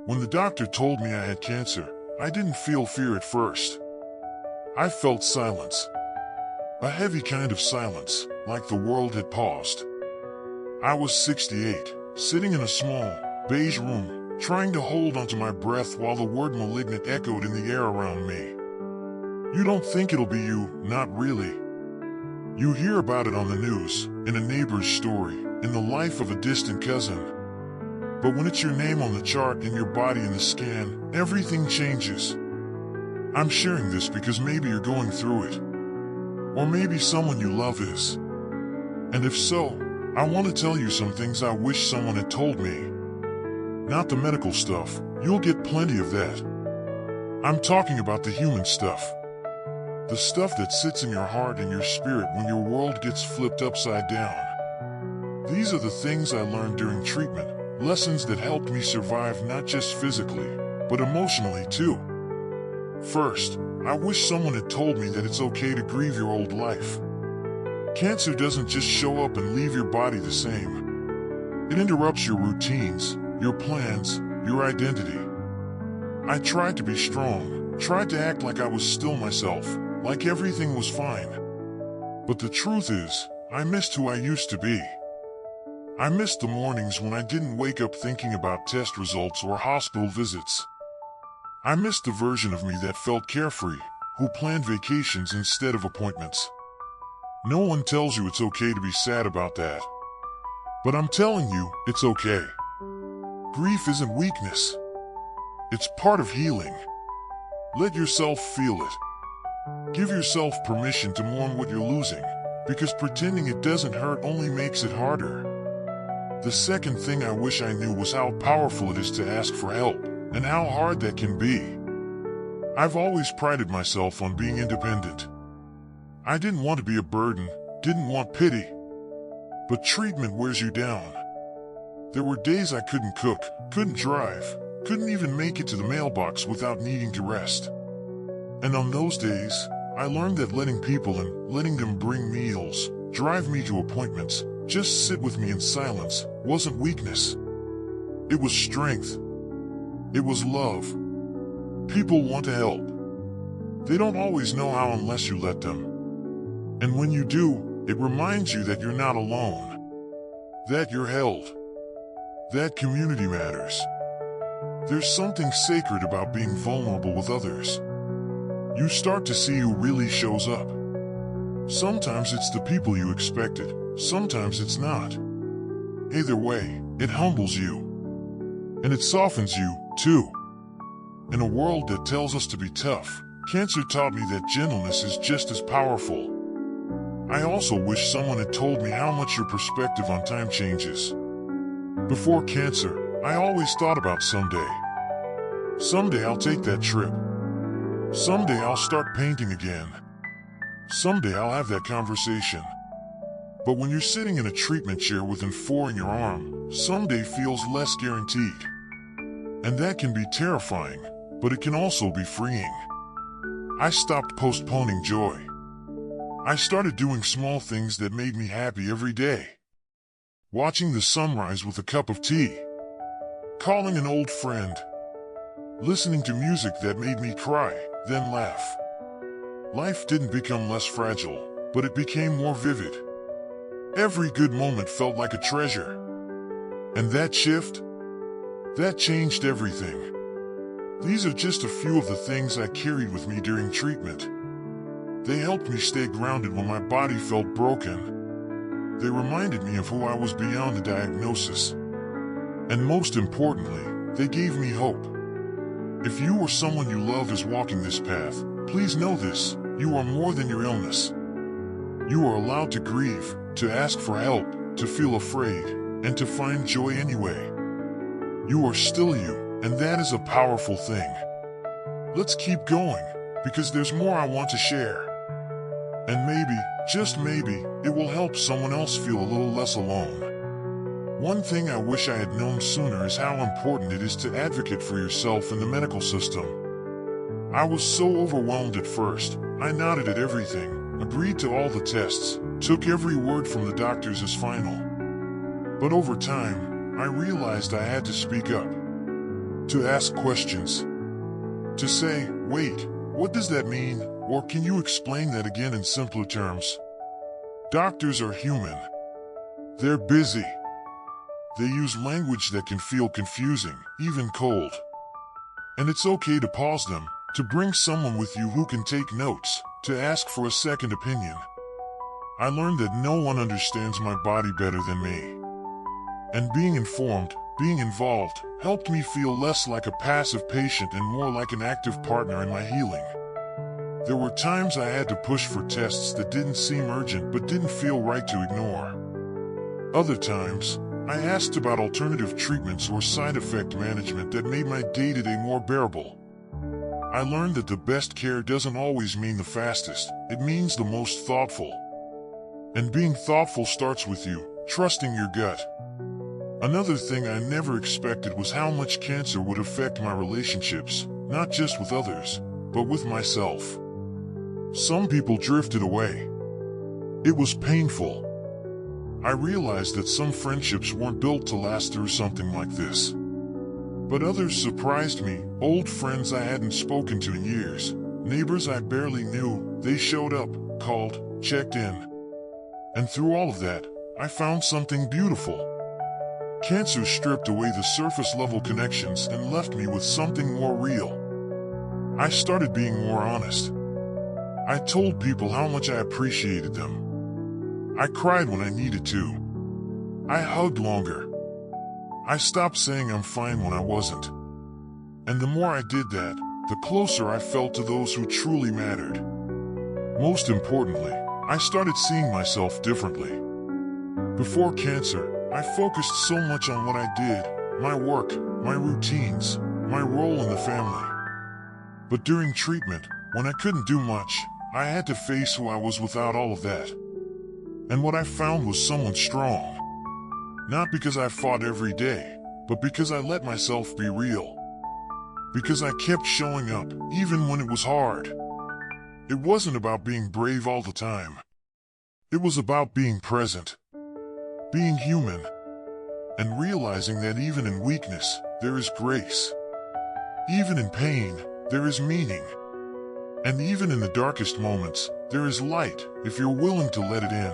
When the doctor told me I had cancer, I didn't feel fear at first. I felt silence. A heavy kind of silence, like the world had paused. I was 68, sitting in a small, beige room, trying to hold onto my breath while the word malignant echoed in the air around me. You don't think it'll be you, not really. You hear about it on the news, in a neighbor's story, in the life of a distant cousin. But when it's your name on the chart and your body in the scan, everything changes. I'm sharing this because maybe you're going through it. Or maybe someone you love is. And if so, I want to tell you some things I wish someone had told me. Not the medical stuff, you'll get plenty of that. I'm talking about the human stuff. The stuff that sits in your heart and your spirit when your world gets flipped upside down. These are the things I learned during treatment, lessons that helped me survive not just physically, but emotionally too. First, I wish someone had told me that it's okay to grieve your old life. Cancer doesn't just show up and leave your body the same. It interrupts your routines, your plans, your identity. I tried to be strong, tried to act like I was still myself, like everything was fine. But the truth is, I missed who I used to be. I missed the mornings when I didn't wake up thinking about test results or hospital visits. I missed the version of me that felt carefree, who planned vacations instead of appointments. No one tells you it's okay to be sad about that. But I'm telling you, it's okay. Grief isn't weakness. It's part of healing. Let yourself feel it. Give yourself permission to mourn what you're losing, because pretending it doesn't hurt only makes it harder. The second thing I wish I knew was how powerful it is to ask for help, and how hard that can be. I've always prided myself on being independent. I didn't want to be a burden, didn't want pity. But treatment wears you down. There were days I couldn't cook, couldn't drive, couldn't even make it to the mailbox without needing to rest. And on those days, I learned that letting people in, letting them bring meals, drive me to appointments, just sit with me in silence, wasn't weakness. It was strength. It was love. People want to help. They don't always know how unless you let them. And when you do, it reminds you that you're not alone. That you're held. That community matters. There's something sacred about being vulnerable with others. You start to see who really shows up. Sometimes it's the people you expected, sometimes it's not. Either way, it humbles you. And it softens you, too. In a world that tells us to be tough, cancer taught me that gentleness is just as powerful. I also wish someone had told me how much your perspective on time changes. Before cancer, I always thought about someday. Someday I'll take that trip. Someday I'll start painting again. Someday I'll have that conversation. But when you're sitting in a treatment chair with an 4 in your arm, someday feels less guaranteed. And that can be terrifying, but it can also be freeing. I stopped postponing joy. I started doing small things that made me happy every day. Watching the sunrise with a cup of tea. Calling an old friend. Listening to music that made me cry, then laugh. Life didn't become less fragile, but it became more vivid. Every good moment felt like a treasure. And that shift? That changed everything. These are just a few of the things I carried with me during treatment. They helped me stay grounded when my body felt broken. They reminded me of who I was beyond the diagnosis. And most importantly, they gave me hope. If you or someone you love is walking this path, please know this: you are more than your illness. You are allowed to grieve, to ask for help, to feel afraid, and to find joy anyway. You are still you, and that is a powerful thing. Let's keep going, because there's more I want to share. And maybe, just maybe, it will help someone else feel a little less alone. One thing I wish I had known sooner is how important it is to advocate for yourself in the medical system. I was so overwhelmed at first. I nodded at everything, agreed to all the tests, took every word from the doctors as final. But over time, I realized I had to speak up. to ask questions, to say, wait, what does that mean? Or can you explain that again in simpler terms? Doctors are human. They're busy. They use language that can feel confusing, even cold. And it's okay to pause them, to bring someone with you who can take notes, to ask for a second opinion. I learned that no one understands my body better than me. And being informed, being involved, helped me feel less like a passive patient and more like an active partner in my healing. There were times I had to push for tests that didn't seem urgent but didn't feel right to ignore. Other times, I asked about alternative treatments or side effect management that made my day-to-day more bearable. I learned that the best care doesn't always mean the fastest, it means the most thoughtful. And being thoughtful starts with you, trusting your gut. Another thing I never expected was how much cancer would affect my relationships, not just with others, but with myself. Some people drifted away. It was painful. I realized that some friendships weren't built to last through something like this. But others surprised me, old friends I hadn't spoken to in years, neighbors I barely knew, they showed up, called, checked in. And through all of that, I found something beautiful. Cancer stripped away the surface-level connections and left me with something more real. I started being more honest. I told people how much I appreciated them. I cried when I needed to. I hugged longer. I stopped saying I'm fine when I wasn't. And the more I did that, the closer I felt to those who truly mattered. Most importantly, I started seeing myself differently. Before cancer, I focused so much on what I did, my work, my routines, my role in the family. But during treatment, when I couldn't do much, I had to face who I was without all of that. And what I found was someone strong. Not because I fought every day, but because I let myself be real. Because I kept showing up, even when it was hard. It wasn't about being brave all the time. It was about being present, being human, and realizing that even in weakness, there is grace. Even in pain, there is meaning. And even in the darkest moments, there is light, if you're willing to let it in.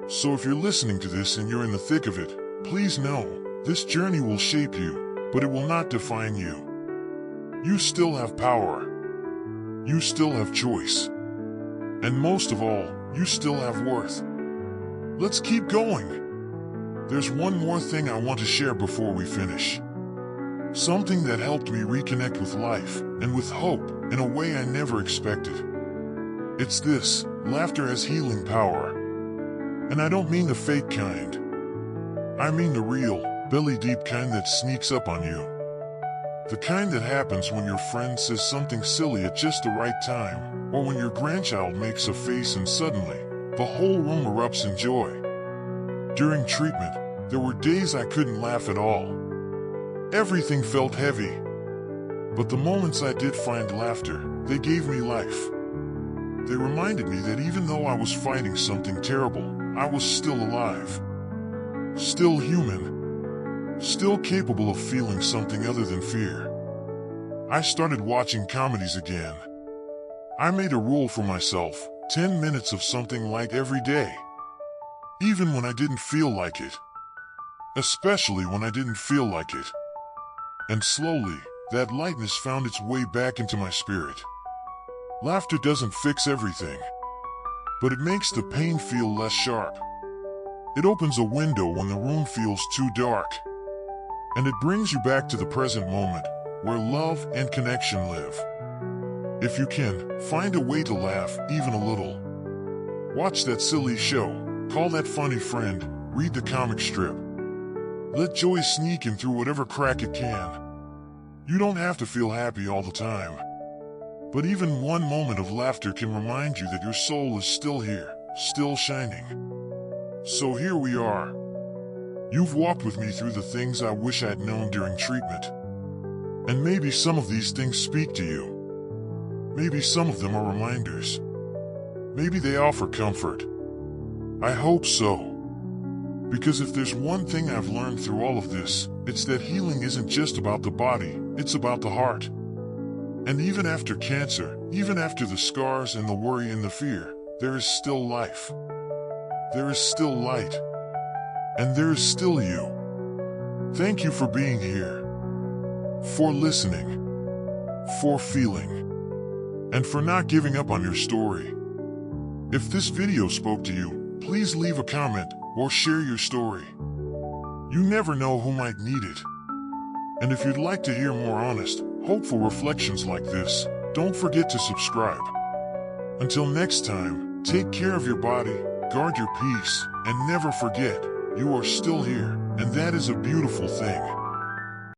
So if you're listening to this and you're in the thick of it, please know, this journey will shape you, but it will not define you. You still have power. You still have choice. And most of all, you still have worth. Let's keep going. There's one more thing I want to share before we finish. Something that helped me reconnect with life and with hope in a way I never expected. It's this: laughter has healing power. And I don't mean the fake kind. I mean the real, belly-deep kind that sneaks up on you. The kind that happens when your friend says something silly at just the right time, or when your grandchild makes a face and suddenly, the whole room erupts in joy. During treatment, there were days I couldn't laugh at all. Everything felt heavy. But the moments I did find laughter, they gave me life. They reminded me that even though I was fighting something terrible, I was still alive. Still human. Still capable of feeling something other than fear. I started watching comedies again. I made a rule for myself, 10 minutes of something light every day. Even when I didn't feel like it. Especially when I didn't feel like it. And slowly, that lightness found its way back into my spirit. Laughter doesn't fix everything, but it makes the pain feel less sharp. It opens a window when the room feels too dark. And it brings you back to the present moment, where love and connection live. If you can, find a way to laugh, even a little. Watch that silly show, call that funny friend, read the comic strip. Let joy sneak in through whatever crack it can. You don't have to feel happy all the time. But even one moment of laughter can remind you that your soul is still here, still shining. So here we are. You've walked with me through the things I wish I'd known during treatment. And maybe some of these things speak to you. Maybe some of them are reminders. Maybe they offer comfort. I hope so. Because if there's one thing I've learned through all of this, it's that healing isn't just about the body, it's about the heart. And even after cancer, even after the scars and the worry and the fear, there is still life. There is still light. And there is still you. Thank you for being here, for listening, for feeling, and for not giving up on your story. If this video spoke to you, please leave a comment or share your story. You never know who might need it. And if you'd like to hear more honest, hopeful reflections like this, don't forget to subscribe. Until next time, take care of your body, guard your peace, and never forget, you are still here, and that is a beautiful thing.